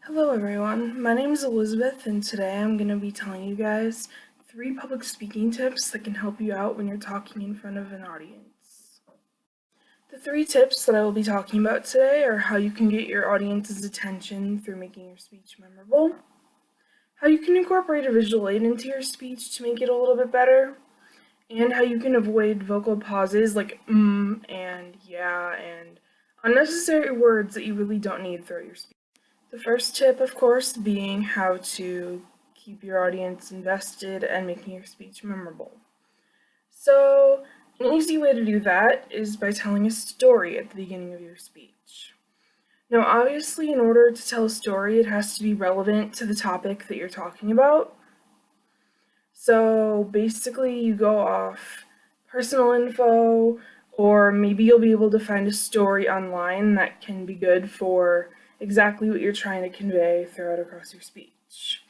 Hello everyone, my name is Elizabeth and today I'm going to be telling you guys 3 public speaking tips that can help you out when you're talking in front of an audience. The 3 tips that I will be talking about today are how you can get your audience's attention through making your speech memorable, how you can incorporate a visual aid into your speech to make it a little bit better, and how you can avoid vocal pauses like and yeah and unnecessary words that you really don't need throughout your speech. The first tip, of course, being how to keep your audience invested and making your speech memorable. So, an easy way to do that is by telling a story at the beginning of your speech. Now, obviously, in order to tell a story, it has to be relevant to the topic that you're talking about. So, basically, you go off personal info, or maybe you'll be able to find a story online that can be good for exactly what you're trying to convey throughout across your speech.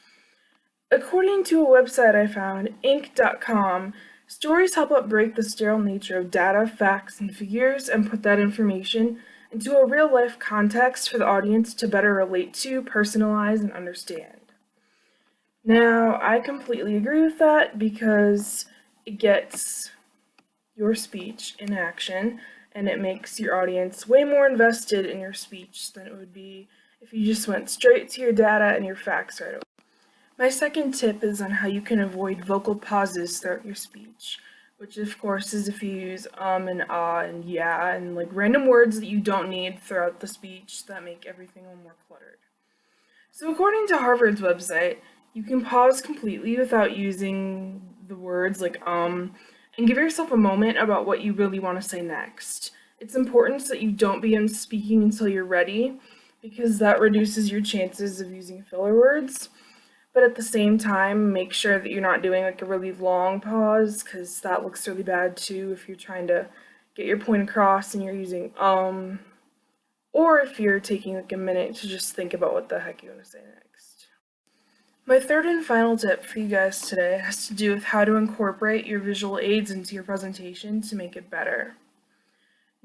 According to a website I found, Inc.com, stories help up break the sterile nature of data, facts, and figures and put that information into a real-life context for the audience to better relate to, personalize, and understand. Now, I completely agree with that because it gets your speech in action and it makes your audience way more invested in your speech than it would be if you just went straight to your data and your facts right away. My second tip is on how you can avoid vocal pauses throughout your speech, which of course is if you use and ah and yeah and like random words that you don't need throughout the speech that make everything a little more cluttered. So according to Harvard's website, you can pause completely without using the words like and give yourself a moment about what you really want to say next. It's important that you don't begin speaking until you're ready because that reduces your chances of using filler words. But at the same time, make sure that you're not doing like a really long pause because that looks really bad too if you're trying to get your point across and you're using or if you're taking like a minute to just think about what the heck you want to say next. My third and final tip for you guys today has to do with how to incorporate your visual aids into your presentation to make it better.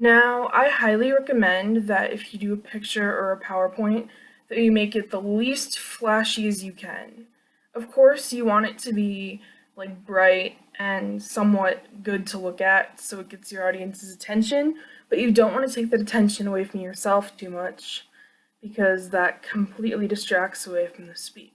Now, I highly recommend that if you do a picture or a PowerPoint, that you make it the least flashy as you can. Of course, you want it to be like bright and somewhat good to look at so it gets your audience's attention, but you don't want to take that attention away from yourself too much because that completely distracts away from the speech.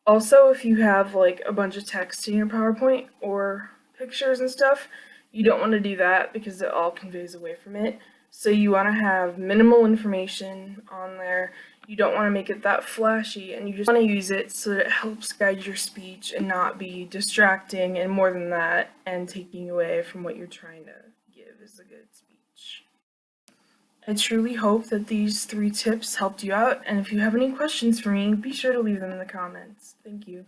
Also, if you have like a bunch of text in your PowerPoint or pictures and stuff, you don't want to do that because it all conveys away from it. So you want to have minimal information on there. You don't want to make it that flashy, and you just want to use it so that it helps guide your speech and not be distracting and more than that, and taking away from what you're trying to give as a good speech. I truly hope that these 3 tips helped you out, and if you have any questions for me, be sure to leave them in the comments. Thank you.